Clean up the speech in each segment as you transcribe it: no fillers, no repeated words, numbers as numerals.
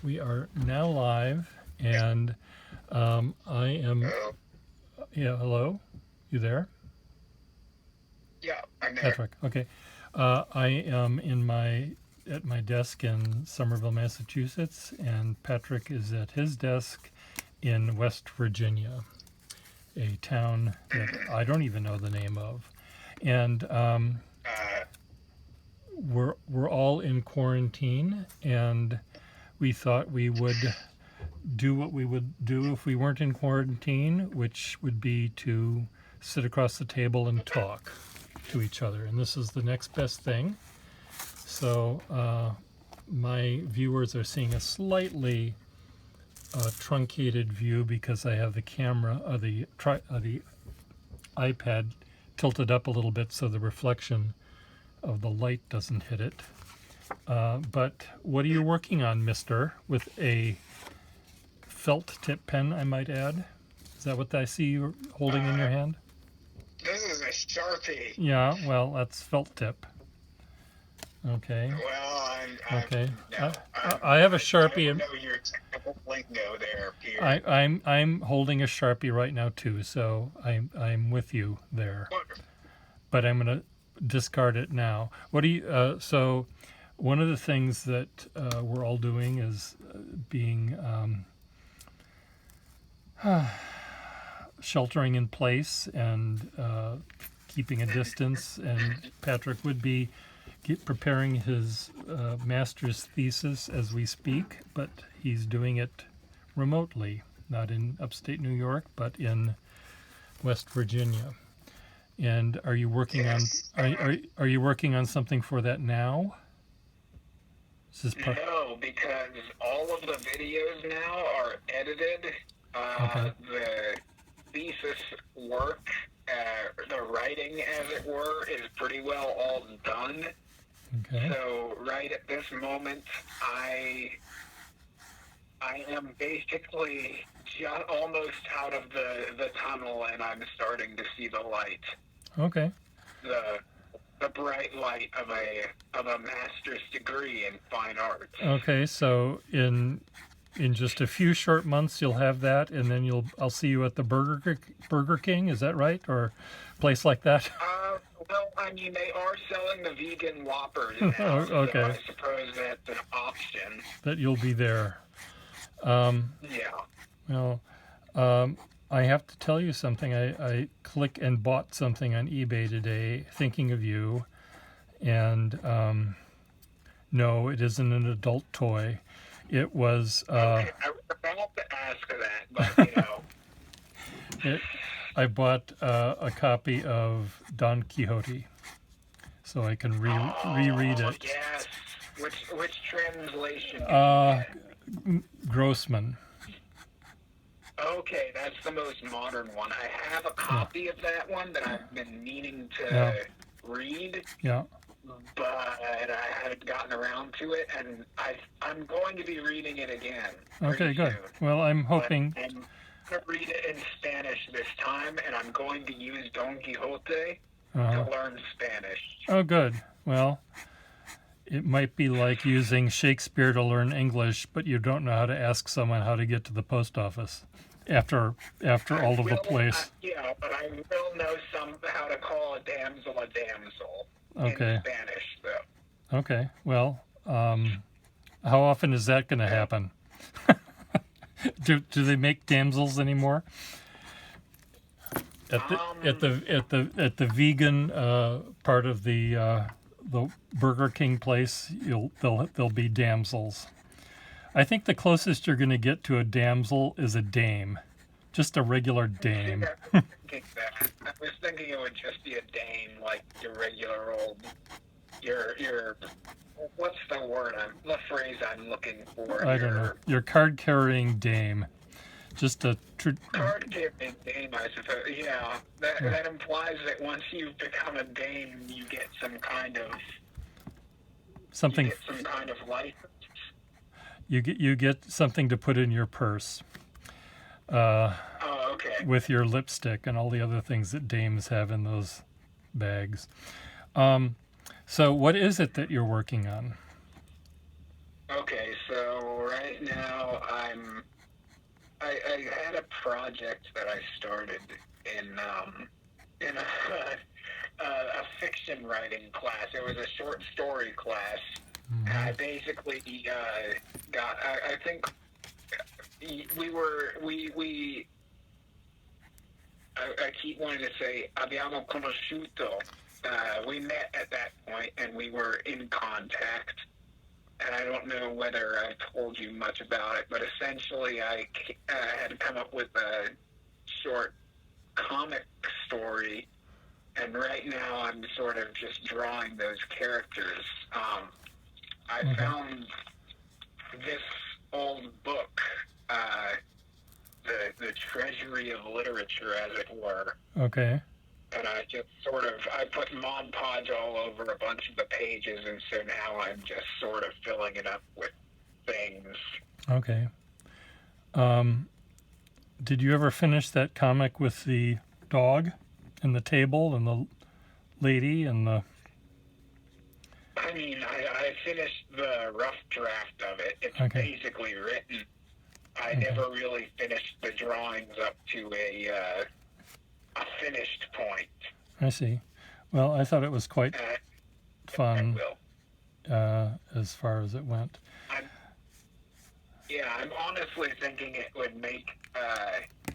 We are now live, and I am. Oh, Yeah, hello, you there, yeah, I'm there. Patrick? Okay, I am in my at my desk in Somerville, Massachusetts, and Patrick is at his desk in West Virginia, a town that I don't even know the name of, and Uh, we're all in quarantine, and we thought we would do what we would do if we weren't in quarantine, which would be to sit across the table and talk to each other. And this is the next best thing. So my viewers are seeing a slightly truncated view because I have the camera, the iPad tilted up a little bit so the reflection of the light doesn't hit it. But what are you working on, mister? With a felt tip pen, I might add. Is that what I see you holding in your uh, hand? this is a Sharpie. Yeah, well, that's felt tip. Okay, Well, okay. no, I have a I Sharpie, don't and know your technical lingo there, Peter. I'm holding a Sharpie right now too, so I'm with you there. Wonderful. But I'm gonna discard it now. What do you? So, one of the things that we're all doing is being sheltering in place and keeping a distance. And Patrick would be preparing his master's thesis as we speak, but he's doing it remotely, not in upstate New York, but in West Virginia. And are you working on Yes. are you working on something for that now? Is this part? No, because all of the videos now are edited. Okay. The thesis work, the writing, as it were, is pretty well all done. Okay. So right at this moment, I am basically just almost out of the tunnel, and I'm starting to see the light, Okay. the the bright light of a master's degree in fine arts. Okay. So in just a few short months you'll have that, and then I'll see you at the Burger King. Is that right, or place like that? Well, I mean, they are selling the vegan Whoppers Oh, now, so okay. I suppose that's an option. That you'll be there. Um, Yeah. well, um, I have to tell you something. I click and bought something on eBay today, thinking of you, and no, it isn't an adult toy. It was. Okay, I was about to ask that, but you know, It, I bought a copy of Don Quixote, so I can reread oh it. yes. Which translation did you Uh, get? Grossman. Okay, that's the most modern one. I have a Yeah, copy of that one that I've been meaning yeah, to read, yeah. but I hadn't gotten around to it, and I'm going to be reading it again Okay, pretty good. soon. Well, I'm But hoping. I'm going to read it in Spanish this time, and I'm going to use Don Quixote to Uh, learn Spanish. oh, good. Well, it might be like using Shakespeare to learn English, but you don't know how to ask someone how to get to the post office after I all over the will, place. yeah, but I will know some how to call a damsel in Okay, Spanish, though. okay. Well, how often is that going to Yeah. happen? Do they make damsels anymore? At the vegan part of the Burger King place, there'll be damsels. I think the closest you're going to get to a damsel is a dame, just a regular See, dame. I was thinking that. I was thinking it would just be a dame, like your regular old, your, what's the phrase I'm looking for? I don't know, Your your card carrying dame, just a card carrying dame, I suppose. Yeah, that uh, that implies that once you become a dame, you something. get some kind of license. You get something to put in your purse. Uh, Oh, okay. with your lipstick and all the other things that dames have in those bags. Um, so, what is it that you're working on? Okay, So right now I had a project that I started in a fiction writing class. It was a short story class. And I basically got. I think we. I keep wanting to say abbiamo conosciuto. We met at that point, and we were in contact. And I don't know whether I told you much about it, but essentially I had come up with a short comic story, and right now I'm sort of just drawing those characters. I found this old book, the treasury of literature, as it were. Okay. And I just I put Mod Podge all over a bunch of the pages, and so now I'm just sort of filling it up with things. Okay. Did you ever finish that comic with the dog and the table and the lady and the... I mean, I finished the rough draft of it. It's basically written. I never really finished the drawings up to a finished point. I see. Well, I thought it was quite fun as far as it went. I'm honestly thinking it would make,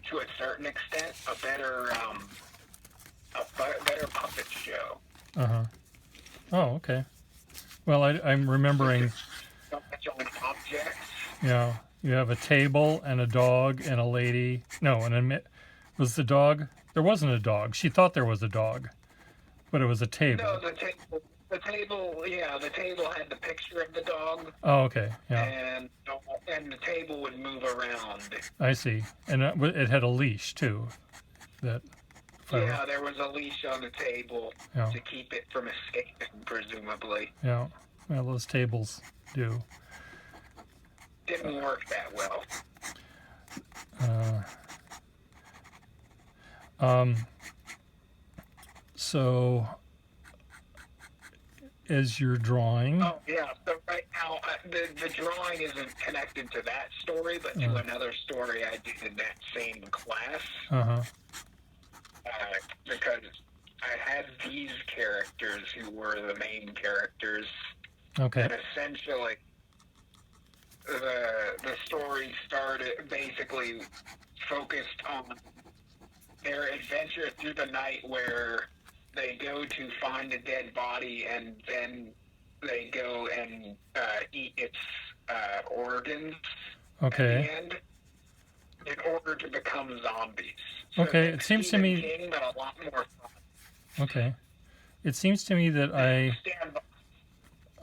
to a certain extent, a better puppet show. Uh-huh. Oh, okay. Well, I'm remembering... So much on objects. Yeah, you have a table and a dog and a lady. No, was the dog... There wasn't a dog. She thought there was a dog, but it was a table. No, the table had the picture of the dog. Oh, okay, yeah. And the table would move around. I see. And it had a leash, too. There was a leash on the table to keep it from escaping, presumably. Yeah, well, those tables do. Didn't work that well. So, as you're drawing... Oh, yeah. So right now, the drawing isn't connected to that story, but to another story I did in that same class. Uh-huh. Because I had these characters who were the main characters. Okay. And essentially, the story basically focused on their adventure through the night, where they go to find a dead body, and then they go and eat its organs at the end in order to become zombies. So okay, it seems to me... King, but a lot more fun. Okay. It seems to me that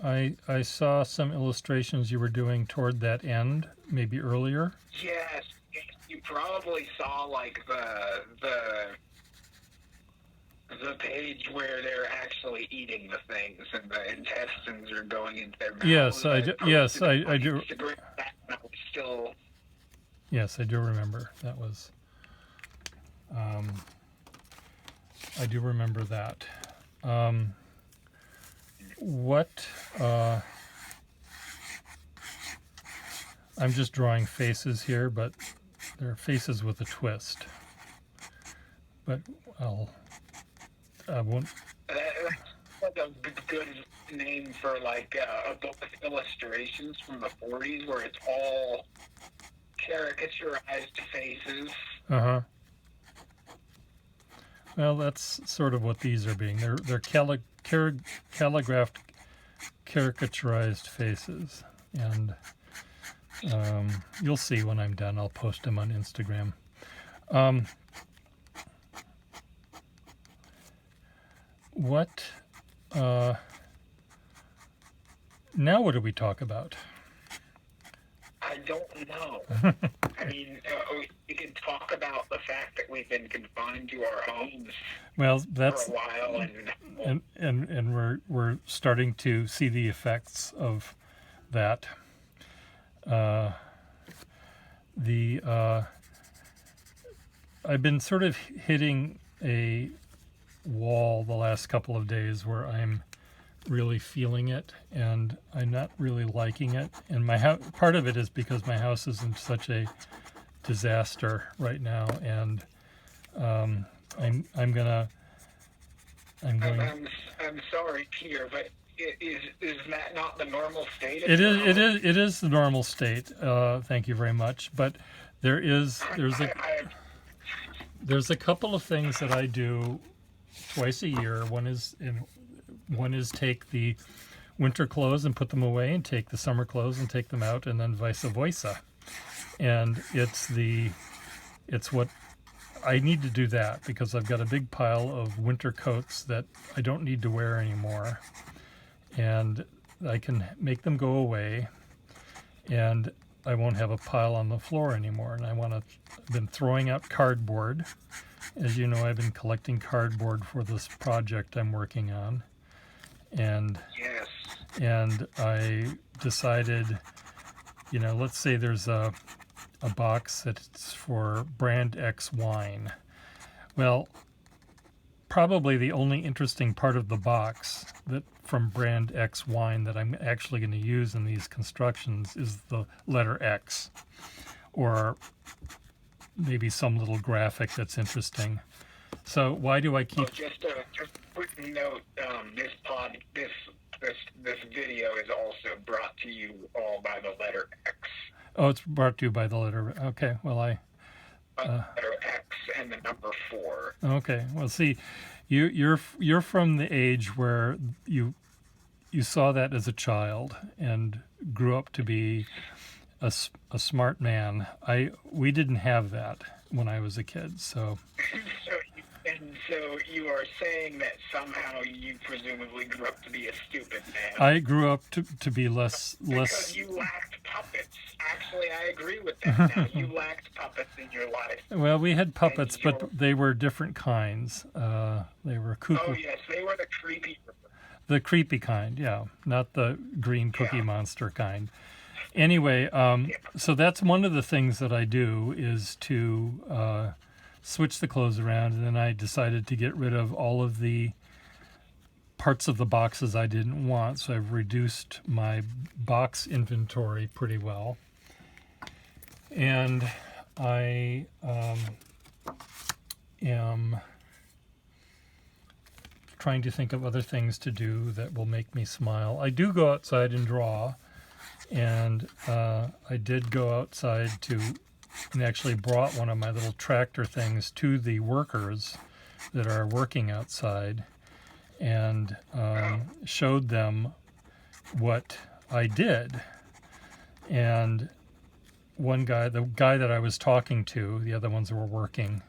I saw some illustrations you were doing toward that end, maybe earlier. Yes, you probably saw like the page where they're actually eating the things and the intestines are going into their mouths. Yes, I do. Yes, I do. Still. Yes, I do remember. That was. I do remember that. I'm just drawing faces here, but they're faces with a twist. But I won't. That's like a good name for like a book with illustrations from the 40s, where it's all caricaturized faces. Uh-huh. Well, that's sort of what these are being. They're calligraphed, caricaturized faces, and you'll see when I'm done. I'll post them on Instagram. Now what do we talk about? I don't know. I mean, we can talk about the fact that we've been confined to our homes for a while, and we're starting to see the effects of that. I've been sort of hitting a wall the last couple of days where I'm really feeling it, and I'm not really liking it. And part of it is because my house is in such a disaster right now, and I'm going. I'm sorry, Peter, but is that not the normal state? It is the normal state. Thank you very much. But there's a couple of things that I do twice a year. One is take the winter clothes and put them away, and take the summer clothes and take them out, and then vice versa. And it's what I need to do that because I've got a big pile of winter coats that I don't need to wear anymore, and I can make them go away, and I won't have a pile on the floor anymore. And I've been throwing out cardboard. As you know, I've been collecting cardboard for this project I'm working on, and yes, and I decided, let's say there's a box that's for brand X wine. Well, probably the only interesting part of the box that from brand X wine that I'm actually going to use in these constructions is the letter X, or maybe some little graphic that's interesting. So why do I keep? Just a quick note: this video is also brought to you all by the letter X. Oh, it's brought to you by the letter. Okay, well letter X and the number 4. Okay, well, see, you're from the age where you saw that as a child and grew up to be a smart man. We didn't have that when I was a kid, so. So you are saying that somehow you presumably grew up to be a stupid man. I grew up to be less. Because you lacked puppets. Actually, I agree with that now. You lacked puppets in your life. Well, we had puppets, but they were different kinds. They were cuckoo. Oh, yes, they were the creepy. The creepy kind, yeah, not the green cookie monster kind. Anyway, so that's one of the things that I do is to switch the clothes around, and then I decided to get rid of all of the parts of the boxes I didn't want, so I've reduced my box inventory pretty well. And I am trying to think of other things to do that will make me smile. I do go outside and draw, and I did go outside and actually brought one of my little tractor things to the workers that are working outside, and showed them what I did. And the guy that I was talking to, the other ones were working,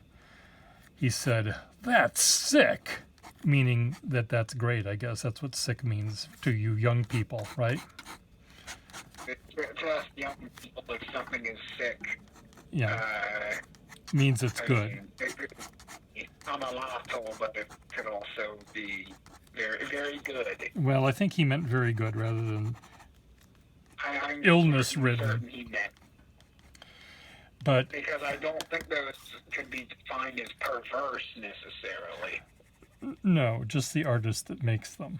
he said, "That's sick," meaning that's great, I guess. That's what sick means to you young people, right? To us young people, if something is sick, means it's good. I'm a lotto, but it could also be very, very good. Well, I think he meant very good rather than illness-ridden. He meant. But because I don't think those could be defined as perverse necessarily. No, just the artist that makes them.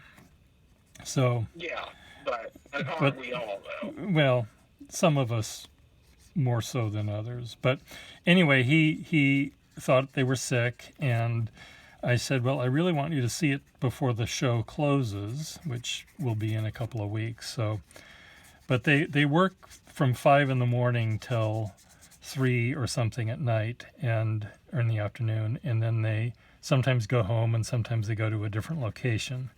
So. Yeah, but aren't we all though? Well, some of us more so than others. But anyway, he thought they were sick, and I said, well, I really want you to see it before the show closes, which will be in a couple of weeks. So, but they work from 5 a.m. till 3 or something at night or in the afternoon, and then they sometimes go home and sometimes they go to a different location.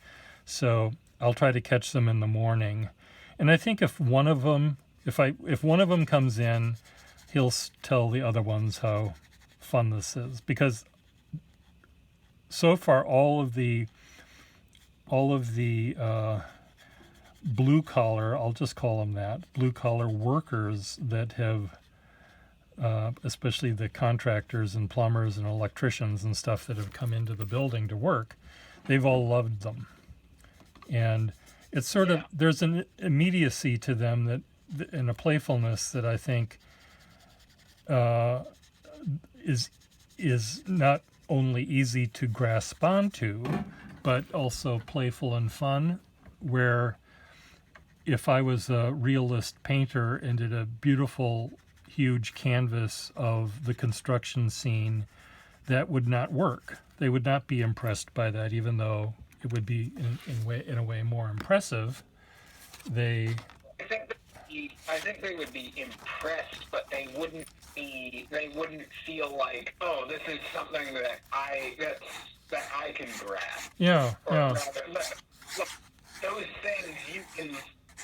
So I'll try to catch them in the morning. And I think if one of them comes in, he'll tell the other ones how fun this is, because so far all of the blue collar, I'll just call them that, blue collar workers that have especially the contractors and plumbers and electricians and stuff that have come into the building to work, they've all loved them. And it's sort of, there's an immediacy to them that, and a playfulness that I think is not only easy to grasp onto, but also playful and fun. where if I was a realist painter and did a beautiful, huge canvas of the construction scene, that would not work. They would not be impressed by that, even though it would be in a way more impressive. They I think they would be impressed, but they wouldn't be. They wouldn't feel like, oh, this is something that I can grasp. yeah, Or yeah, rather, look, those things you can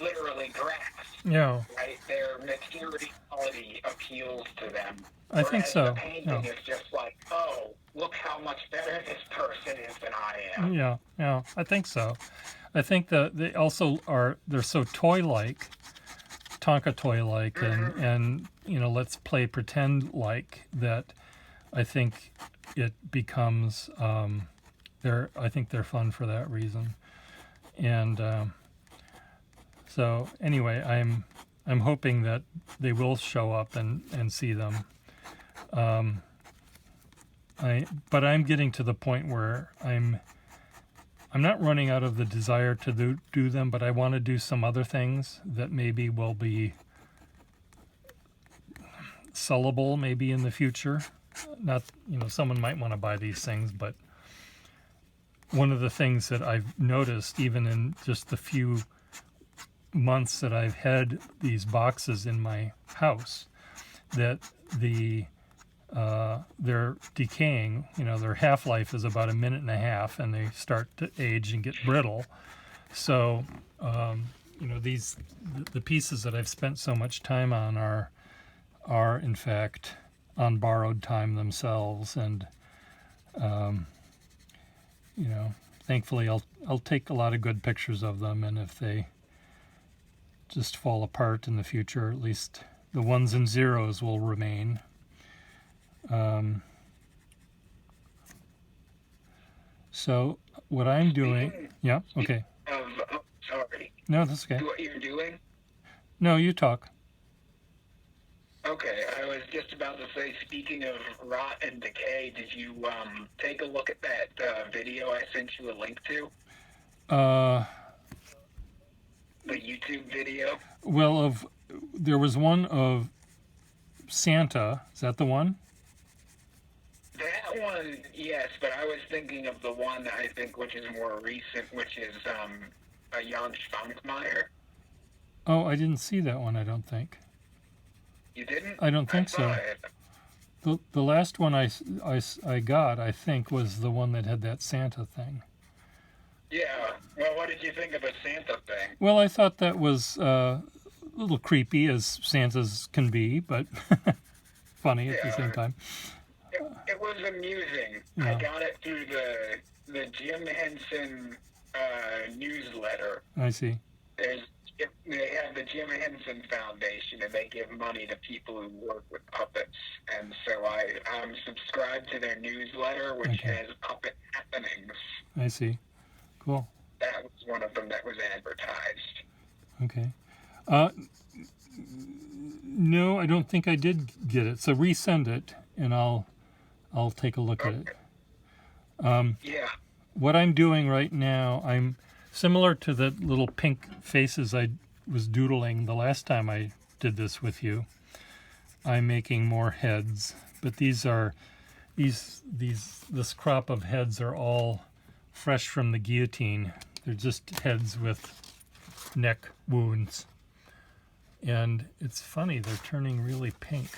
literally grasp, yeah. right? Their materiality appeals to them. I think Whereas so. the painting Yeah. is just like, oh, look how much better this person is than I am. Yeah, yeah, I think so. I think that they also are, they're so toy-like, Tonka toy-like, and let's play pretend-like, that I think it becomes, I think they're fun for that reason. And so anyway, I'm hoping that they will show up and see them. But I'm getting to the point where I'm not running out of the desire to do them, but I want to do some other things that maybe will be sellable maybe in the future. Not, someone might want to buy these things, but one of the things that I've noticed, even in just the few months that I've had these boxes in my house, that they're decaying. Their half-life is about a minute and a half, and they start to age and get brittle. So, the pieces that I've spent so much time on are in fact on borrowed time themselves, and thankfully I'll take a lot of good pictures of them, and if they just fall apart in the future, at least the ones and zeros will remain. So what I'm doing, yeah, okay. Sorry. No, that's okay. What you're doing? No, you talk. Okay, I was just about to say, speaking of rot and decay, did you take a look at that video I sent you a link to? The YouTube video? Well, there was one of Santa. Is that the one? That one, yes, but I was thinking of the one I think which is more recent, which is a Jan Schwankmeyer. Oh, I didn't see that one, I don't think. You didn't? I don't think so. The last one I got, I think, was the one that had that Santa thing. Yeah. Well, what did you think of the Santa thing? Well, I thought that was a little creepy, as Santas can be, but funny at the same time. It was amusing. Yeah. I got it through the Jim Henson newsletter. I see. They have the Jim Henson Foundation, and they give money to people who work with puppets. And so I'm subscribed to their newsletter, which has puppet happenings. I see. Cool. That was one of them that was advertised. Okay. No, I don't think I did get it. So resend it, and I'll take a look at it. Yeah. What I'm doing right now, I'm similar to the little pink faces I was doodling the last time I did this with you. I'm making more heads, but this crop of heads are all fresh from the guillotine. They're just heads with neck wounds. And it's funny, they're turning really pink.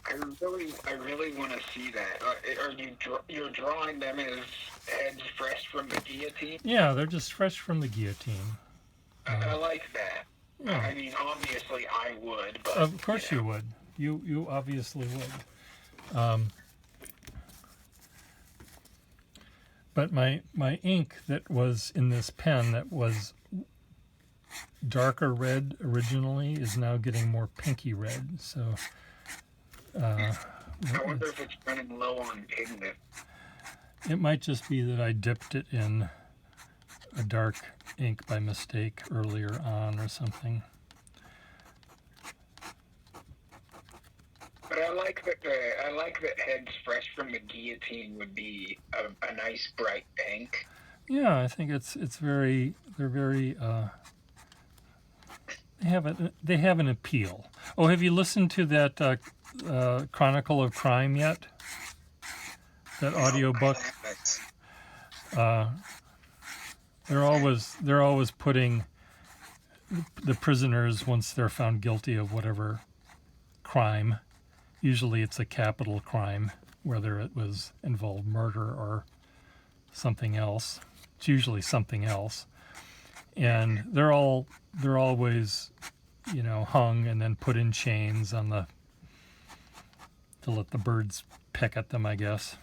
I really want to see that. Are you're drawing them as heads fresh from the guillotine? Yeah, they're just fresh from the guillotine. I like that. Yeah. I mean, obviously I would, but Of course you would. You obviously would. But my ink that was in this pen that was darker red originally is now getting more pinky red. So I wonder if it's running low on pigment. it might just be that I dipped it in a dark ink by mistake earlier on or something. But I like that heads fresh from the guillotine would be a nice bright pink. Yeah, I think it's very they're very they have an appeal. Oh, have you listened to that Chronicle of Crime yet? That No, audio I book. haven't. Uh, they're always putting the prisoners, once they're found guilty of whatever crime. Usually, it's a capital crime, whether it was involved murder or something else. It's usually something else, and they're always, hung and then put in chains to let the birds peck at them, I guess.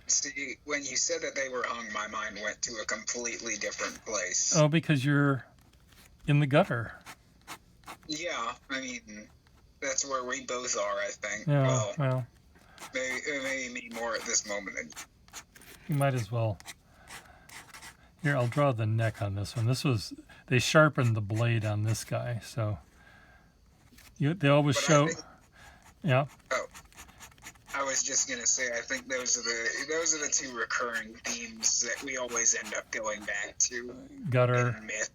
See, when you said that they were hung, my mind went to a completely different place. Oh, because you're in the gutter. Yeah, I mean, that's where we both are, I think. Yeah, well, Maybe me more at this moment. you might as well. Here, I'll draw the neck on this one. They sharpened the blade on this guy, so they always show. Yeah. Oh, I was just gonna say, I think those are the two recurring themes that we always end up going back to. Gutter. In myth.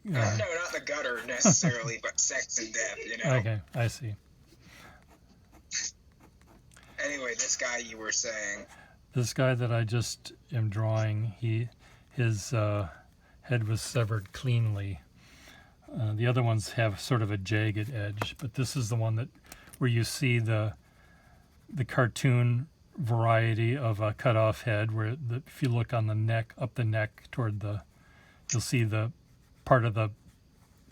No, not the gutter necessarily, but sex and death. Okay, I see. Anyway, this guy you were saying. This guy that I just am drawing, his head was severed cleanly. The other ones have sort of a jagged edge, but this is the one where you see the cartoon variety of a cut off head, where if you look on the neck, up the neck toward you'll see the part of the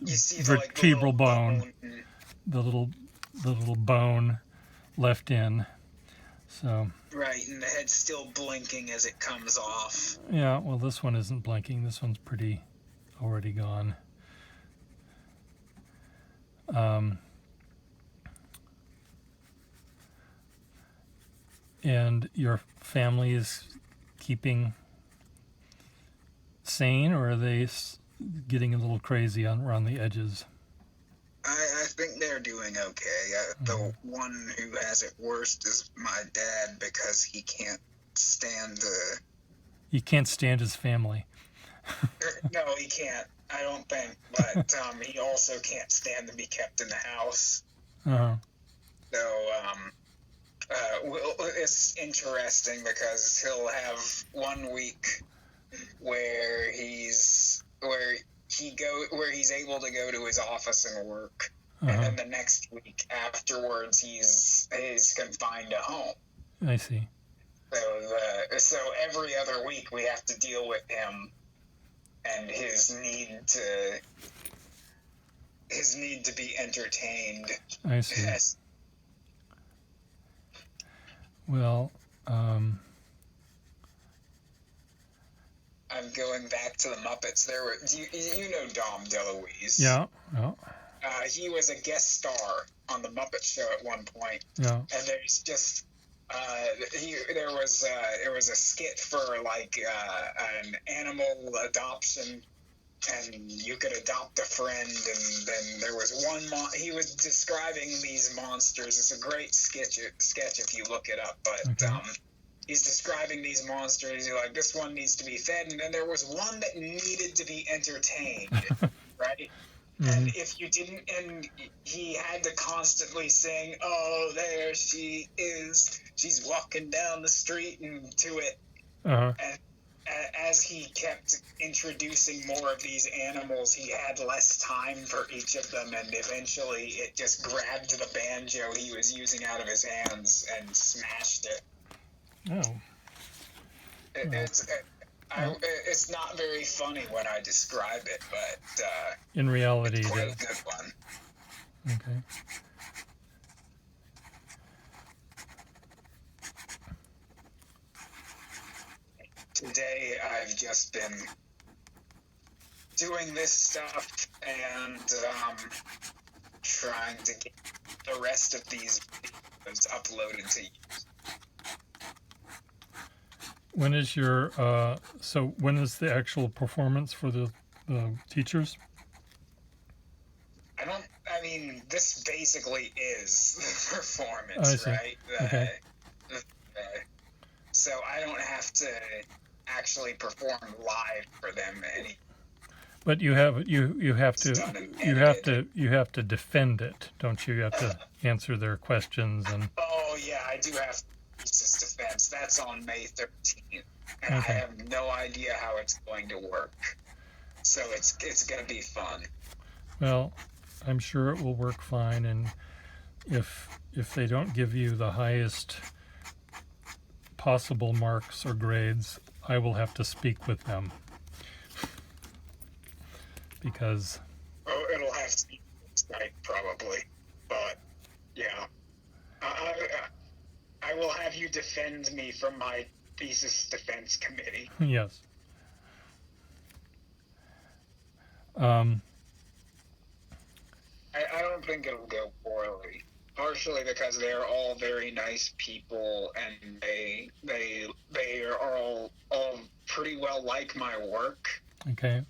vertebral bone, the little bone left in. So. Right, and the head's still blinking as it comes off. Yeah, well, this one isn't blinking. This one's pretty already gone. And your family is keeping sane, or are they getting a little crazy around the edges? I think they're doing okay. The one who has it worst is my dad, because he can't stand He can't stand his family. No, he can't. I don't think. But he also can't stand to be kept in the house. Uh-huh. So it's interesting, because he'll have 1 week where he's able to go to his office and work, and then the next week afterwards he's confined to home. I see. So every other week we have to deal with him and his need to be entertained. I see. Yes. Well, I'm going back to the Muppets. You know Dom DeLuise? Yeah. He was a guest star on the Muppet Show at one point. Yeah. And there's just there was a skit for like an animal adoption, and you could adopt a friend, and then there was he was describing these monsters. It's a great sketch if you look it up, but he's describing these monsters. He's like, this one needs to be fed, and then there was one that needed to be entertained, right? And if you didn't, and he had to constantly sing, "Oh, there she is. She's walking down the street," and to it. And as he kept introducing more of these animals, he had less time for each of them, and eventually it just grabbed the banjo he was using out of his hands and smashed it. Oh. It's not very funny when I describe it, but in reality, it's quite a good one. Okay. Today I've just been doing this stuff and trying to get the rest of these videos uploaded to YouTube. When is when is the actual performance for the teachers? This basically is the performance, right? Okay. So I don't have to actually perform live for them. And But you have done and edited. you have to defend it, don't you? You have to answer their questions and Oh yeah, I do have thesis defense. That's on May 13th, and I okay. have no idea how it's going to work. So it's going to be fun. Well, I'm sure it will work fine, and if they don't give you the highest possible marks or grades, I will have to speak with them because Oh, it'll have to be Skype probably, but yeah, I will have you defend me from my thesis defense committee. yes. I don't think it'll go poorly. Partially because they're all very nice people, and they are all pretty well like my work. Okay.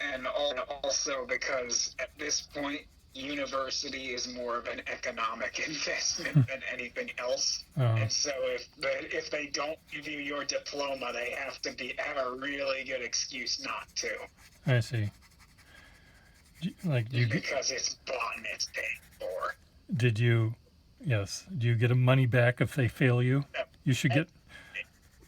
And also because at this point, university is more of an economic investment than anything else. And so if they don't give you your diploma, they have a really good excuse not to. I see. Because it's bought and it's paid for. Did you? Yes. Do you get a money back if they fail you? No. You should get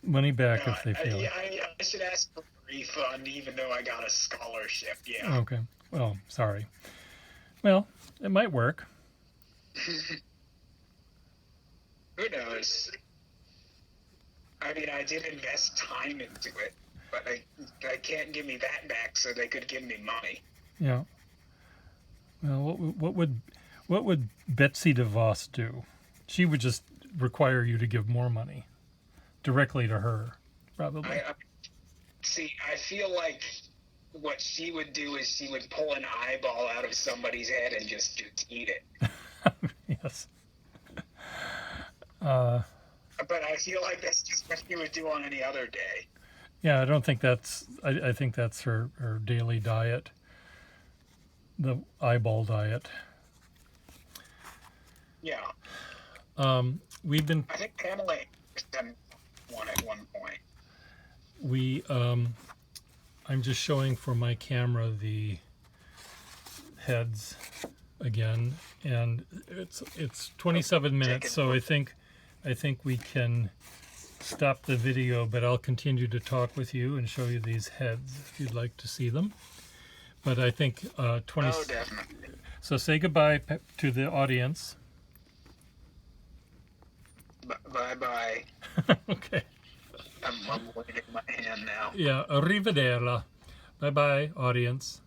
money back if they fail. I should ask for a refund, even though I got a scholarship. Yeah. Okay. Well, sorry. Well, it might work. Who knows? I mean, I did invest time into it, but they can't give me that back, so they could give me money. Yeah. Well, what would Betsy DeVos do? She would just require you to give more money directly to her, probably. I feel like what she would do is she would pull an eyeball out of somebody's head and just eat it. Yes. But I feel like that's just what she would do on any other day. Yeah, I don't think that's. I think that's her daily diet. The eyeball diet. Yeah. We've been. I think Pamela done one at one point. I'm just showing for my camera the heads again, and it's 27 minutes, so I think we can stop the video, but I'll continue to talk with you and show you these heads if you'd like to see them. But I think 20. Oh, definitely. So say goodbye to the audience. Bye-bye. Okay. I'm waving my hand now. Yeah, arrivederla. Bye-bye, audience.